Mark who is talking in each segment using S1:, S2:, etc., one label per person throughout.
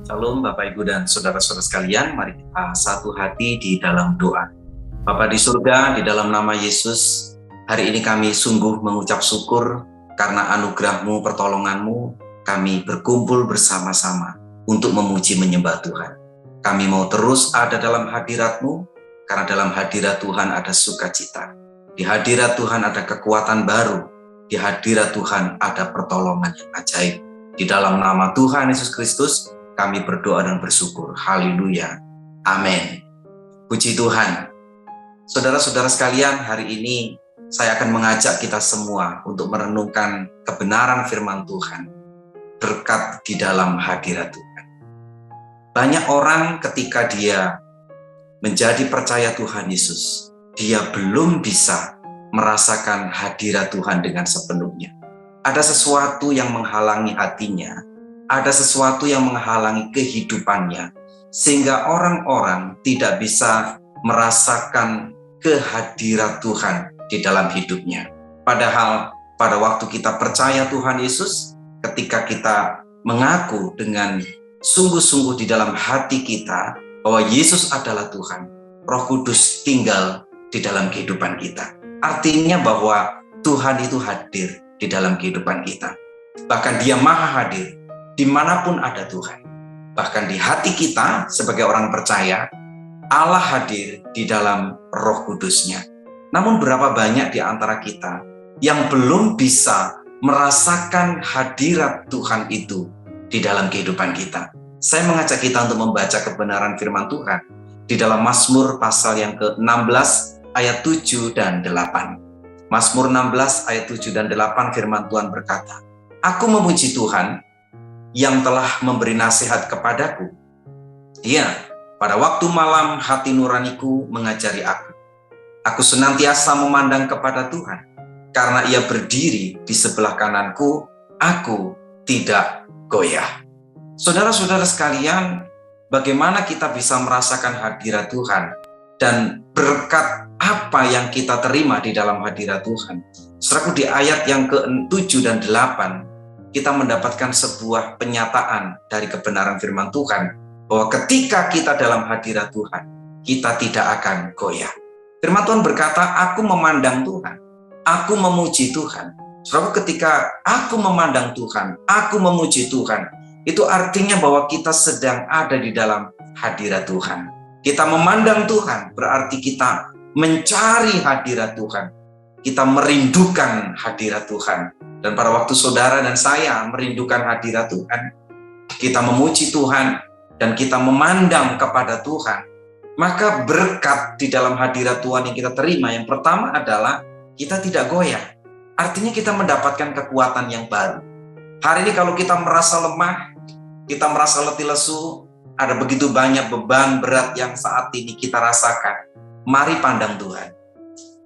S1: Shalom Bapak Ibu dan Saudara-saudara sekalian, mari kita satu hati di dalam doa. Bapa di surga, di dalam nama Yesus, hari ini kami sungguh mengucap syukur karena anugerah-Mu, pertolongan-Mu, kami berkumpul bersama-sama untuk memuji menyembah Tuhan. Kami mau terus ada dalam hadirat-Mu, karena dalam hadirat Tuhan ada sukacita. Di hadirat Tuhan ada kekuatan baru, di hadirat Tuhan ada pertolongan yang ajaib. Di dalam nama Tuhan Yesus Kristus, kami berdoa dan bersyukur. Haleluya. Amin. Puji Tuhan. Saudara-saudara sekalian, hari ini saya akan mengajak kita semua untuk merenungkan kebenaran firman Tuhan. Berkat di dalam hadirat Tuhan. Banyak orang ketika dia menjadi percaya Tuhan Yesus, dia belum bisa merasakan hadirat Tuhan dengan sepenuhnya. Ada sesuatu yang menghalangi hatinya, ada sesuatu yang menghalangi kehidupannya, sehingga orang-orang tidak bisa merasakan kehadirat Tuhan di dalam hidupnya. Padahal pada waktu kita percaya Tuhan Yesus, ketika kita mengaku dengan sungguh-sungguh di dalam hati kita bahwa Yesus adalah Tuhan, Roh Kudus tinggal di dalam kehidupan kita. Artinya bahwa Tuhan itu hadir di dalam kehidupan kita. Bahkan Dia maha hadir dimanapun ada Tuhan. Bahkan di hati kita sebagai orang percaya, Allah hadir di dalam Roh Kudus-Nya. Namun berapa banyak di antara kita yang belum bisa merasakan hadirat Tuhan itu di dalam kehidupan kita. Saya mengajak kita untuk membaca kebenaran firman Tuhan di dalam Mazmur pasal yang ke-16 ayat 7 dan 8. Mazmur 16 ayat 7 dan 8 firman Tuhan berkata, "Aku memuji Tuhan yang telah memberi nasihat kepadaku. Iya, pada waktu malam hati nuraniku mengajari aku. Aku senantiasa memandang kepada Tuhan, karena Ia berdiri di sebelah kananku, aku tidak goyah." Saudara-saudara sekalian, bagaimana kita bisa merasakan hadirat Tuhan dan berkat apa yang kita terima di dalam hadirat Tuhan? Saudaraku, di ayat yang ke-7 dan 8, kita mendapatkan sebuah penyataan dari kebenaran firman Tuhan, bahwa ketika kita dalam hadirat Tuhan, kita tidak akan goyah. Firman Tuhan berkata, "Aku memandang Tuhan, aku memuji Tuhan." Saudara, ketika aku memandang Tuhan, aku memuji Tuhan, itu artinya bahwa kita sedang ada di dalam hadirat Tuhan. Kita memandang Tuhan, berarti kita mencari hadirat Tuhan. Kita merindukan hadirat Tuhan. Dan pada waktu saudara dan saya merindukan hadirat Tuhan, kita memuji Tuhan, dan kita memandang kepada Tuhan, maka berkat di dalam hadirat Tuhan yang kita terima, yang pertama adalah kita tidak goyah. Artinya kita mendapatkan kekuatan yang baru. Hari ini kalau kita merasa lemah, kita merasa letih lesu, ada begitu banyak beban berat yang saat ini kita rasakan. Mari pandang Tuhan.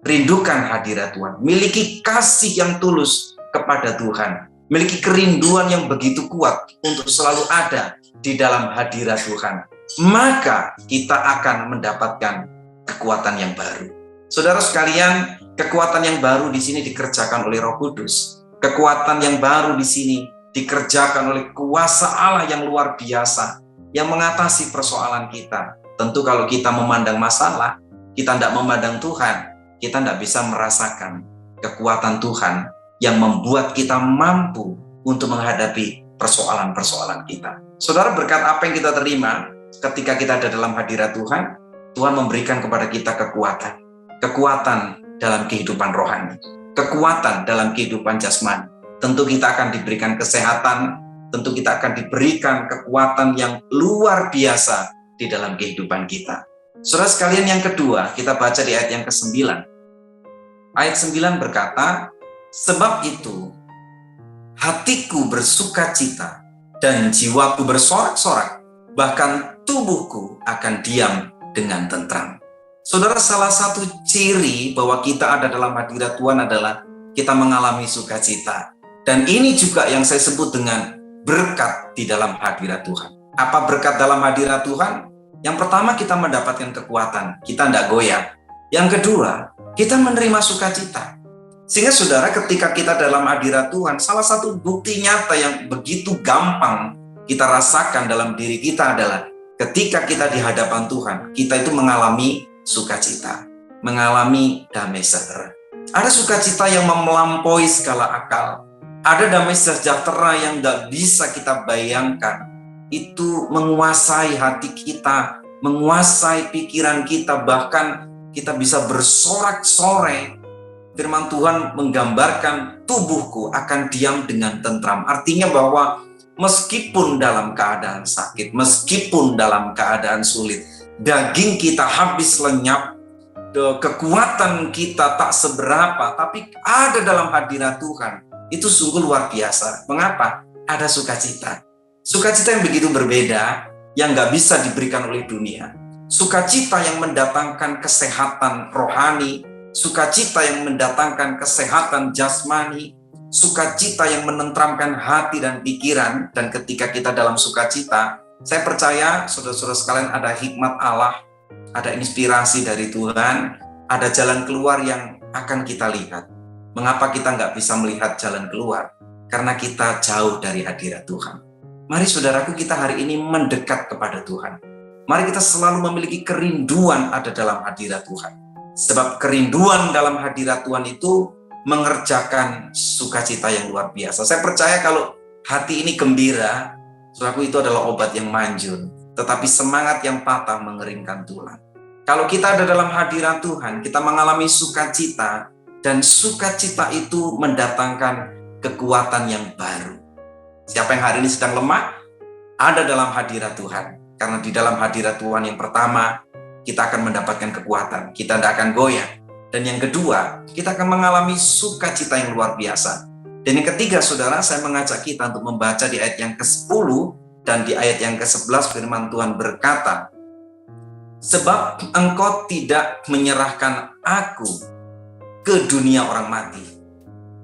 S1: Rindukan hadirat Tuhan. Miliki kasih yang tulus kepada Tuhan, memiliki kerinduan yang begitu kuat untuk selalu ada di dalam hadirat Tuhan, maka kita akan mendapatkan kekuatan yang baru. Saudara sekalian, kekuatan yang baru di sini dikerjakan oleh Roh Kudus. Kekuatan yang baru di sini dikerjakan oleh kuasa Allah yang luar biasa, yang mengatasi persoalan kita. Tentu kalau kita memandang masalah, kita tidak memandang Tuhan, kita tidak bisa merasakan kekuatan Tuhan yang membuat kita mampu untuk menghadapi persoalan-persoalan kita. Saudara, berkat apa yang kita terima ketika kita ada dalam hadirat Tuhan, Tuhan memberikan kepada kita kekuatan. Kekuatan dalam kehidupan rohani, kekuatan dalam kehidupan jasmani. Tentu kita akan diberikan kesehatan, tentu kita akan diberikan kekuatan yang luar biasa di dalam kehidupan kita. Saudara sekalian, yang kedua, kita baca di ayat yang ke-9. Ayat 9 berkata, "Sebab itu, hatiku bersukacita dan jiwaku bersorak-sorak, bahkan tubuhku akan diam dengan tentram." Saudara, salah satu ciri bahwa kita ada dalam hadirat Tuhan adalah kita mengalami sukacita. Dan ini juga yang saya sebut dengan berkat di dalam hadirat Tuhan. Apa berkat dalam hadirat Tuhan? Yang pertama, kita mendapatkan kekuatan, kita tidak goyah. Yang kedua, kita menerima sukacita. Sehingga saudara, ketika kita dalam hadirat Tuhan, salah satu bukti nyata yang begitu gampang kita rasakan dalam diri kita adalah ketika kita di hadapan Tuhan, kita itu mengalami sukacita, mengalami damai sejahtera. Ada sukacita yang melampaui segala akal. Ada damai sejahtera yang tidak bisa kita bayangkan. Itu menguasai hati kita, menguasai pikiran kita, bahkan kita bisa bersorak-sorai. Firman Tuhan menggambarkan tubuhku akan diam dengan tentram. Artinya bahwa meskipun dalam keadaan sakit, meskipun dalam keadaan sulit, daging kita habis lenyap, kekuatan kita tak seberapa, tapi ada dalam hadirat Tuhan. Itu sungguh luar biasa. Mengapa? Ada sukacita. Sukacita yang begitu berbeda, yang gak bisa diberikan oleh dunia. Sukacita yang mendatangkan kesehatan rohani, sukacita yang mendatangkan kesehatan jasmani, sukacita yang menenteramkan hati dan pikiran. Dan ketika kita dalam sukacita, saya percaya saudara-saudara sekalian ada hikmat Allah, ada inspirasi dari Tuhan, ada jalan keluar yang akan kita lihat. Mengapa kita nggak bisa melihat jalan keluar? Karena kita jauh dari hadirat Tuhan. Mari saudaraku, kita hari ini mendekat kepada Tuhan. Mari kita selalu memiliki kerinduan ada dalam hadirat Tuhan. Sebab kerinduan dalam hadirat Tuhan itu mengerjakan sukacita yang luar biasa. Saya percaya kalau hati ini gembira, saudaraku, itu adalah obat yang manjur. Tetapi semangat yang patah mengeringkan tulang. Kalau kita ada dalam hadirat Tuhan, kita mengalami sukacita, dan sukacita itu mendatangkan kekuatan yang baru. Siapa yang hari ini sedang lemah, ada dalam hadirat Tuhan. Karena di dalam hadirat Tuhan yang pertama, kita akan mendapatkan kekuatan. Kita tidak akan goyah. Dan yang kedua, kita akan mengalami sukacita yang luar biasa. Dan yang ketiga, saudara, saya mengajak kita untuk membaca di ayat yang ke-10 dan di ayat yang ke-11 firman Tuhan berkata, sebab engkau tidak menyerahkan aku ke dunia orang mati,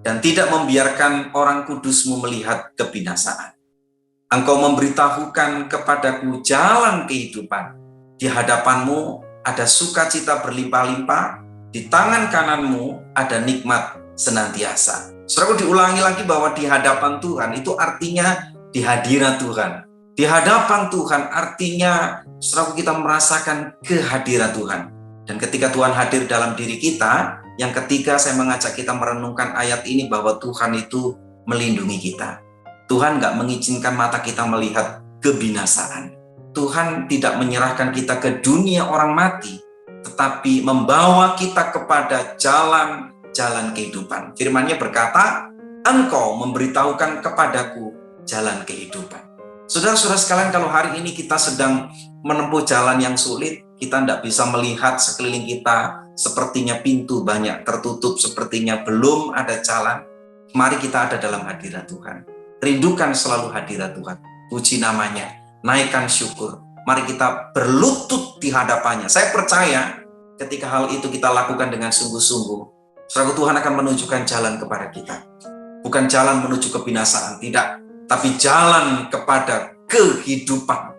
S1: dan tidak membiarkan orang kudusmu melihat kebinasaan. Engkau memberitahukan kepadaku jalan kehidupan. Di hadapanmu ada sukacita berlimpah-limpah, di tangan kananmu ada nikmat senantiasa. Saudara, diulangi lagi bahwa di hadapan Tuhan itu artinya di hadirat Tuhan. Di hadapan Tuhan artinya saudara, kita merasakan kehadirat Tuhan. Dan ketika Tuhan hadir dalam diri kita, yang ketiga saya mengajak kita merenungkan ayat ini bahwa Tuhan itu melindungi kita. Tuhan gak mengizinkan mata kita melihat kebinasaan. Tuhan tidak menyerahkan kita ke dunia orang mati, tetapi membawa kita kepada jalan-jalan kehidupan. Firman-Nya berkata, engkau memberitahukan kepadaku jalan kehidupan. Saudara-saudara sekalian, kalau hari ini kita sedang menempuh jalan yang sulit, kita tidak bisa melihat sekeliling kita, sepertinya pintu banyak tertutup, sepertinya belum ada jalan. Mari kita ada dalam hadirat Tuhan. Rindukan selalu hadirat Tuhan. Puji namanya, naikkan syukur. Mari kita berlutut di hadapannya. Saya percaya ketika hal itu kita lakukan dengan sungguh-sungguh, saudara, Tuhan akan menunjukkan jalan kepada kita. Bukan jalan menuju kebinasaan, tidak. Tapi jalan kepada kehidupan.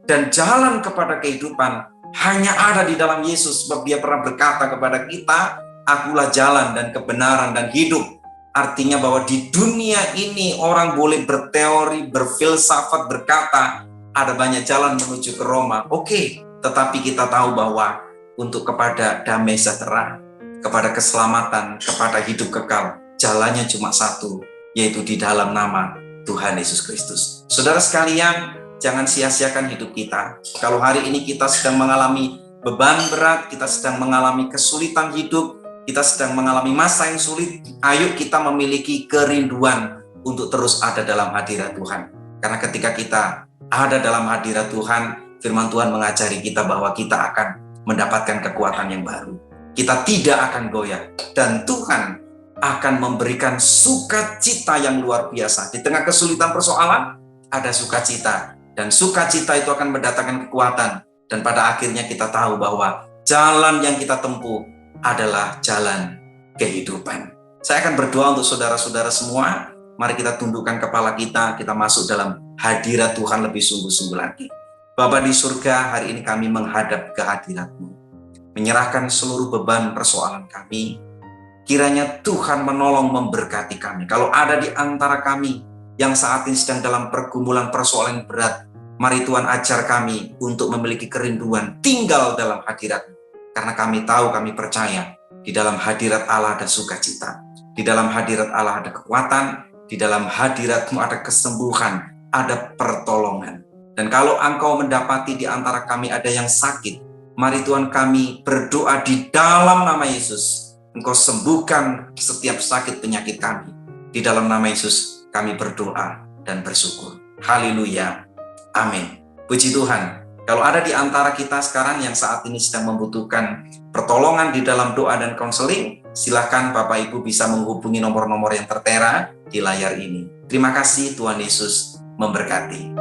S1: Dan jalan kepada kehidupan hanya ada di dalam Yesus, sebab Dia pernah berkata kepada kita, akulah jalan dan kebenaran dan hidup. Artinya bahwa di dunia ini orang boleh berteori, berfilsafat, berkata ada banyak jalan menuju ke Roma. Oke, tetapi kita tahu bahwa untuk kepada damai sejahtera, kepada keselamatan, kepada hidup kekal, jalannya cuma satu, yaitu di dalam nama Tuhan Yesus Kristus. Saudara sekalian, jangan sia-siakan hidup kita. Kalau hari ini kita sedang mengalami beban berat, kita sedang mengalami kesulitan hidup, kita sedang mengalami masa yang sulit, ayo kita memiliki kerinduan untuk terus ada dalam hadirat Tuhan. Karena ketika kita ada dalam hadirat Tuhan, firman Tuhan mengajari kita bahwa kita akan mendapatkan kekuatan yang baru. Kita tidak akan goyah, dan Tuhan akan memberikan sukacita yang luar biasa. Di tengah kesulitan persoalan, ada sukacita. Dan sukacita itu akan mendatangkan kekuatan. Dan pada akhirnya kita tahu bahwa jalan yang kita tempuh adalah jalan kehidupan. Saya akan berdoa untuk saudara-saudara semua. Mari kita tundukkan kepala kita masuk dalam hadirat Tuhan lebih sungguh-sungguh lagi. Bapa di surga, hari ini kami menghadap ke hadirat-Mu. Menyerahkan seluruh beban persoalan kami. Kiranya Tuhan menolong memberkati kami. Kalau ada di antara kami yang saat ini sedang dalam pergumulan persoalan berat, mari Tuhan ajar kami untuk memiliki kerinduan tinggal dalam hadirat-Mu. Karena kami tahu, kami percaya, di dalam hadirat Allah ada sukacita. Di dalam hadirat Allah ada kekuatan, di dalam hadirat-Mu ada kesembuhan, ada pertolongan. Dan kalau Engkau mendapati di antara kami ada yang sakit, mari Tuhan kami berdoa di dalam nama Yesus. Engkau sembuhkan setiap sakit penyakit kami. Di dalam nama Yesus kami berdoa dan bersyukur. Haleluya. Amin. Puji Tuhan. Kalau ada di antara kita sekarang yang saat ini sedang membutuhkan pertolongan di dalam doa dan konseling, silakan Bapak Ibu bisa menghubungi nomor-nomor yang tertera di layar ini. Terima kasih, Tuhan Yesus memberkati.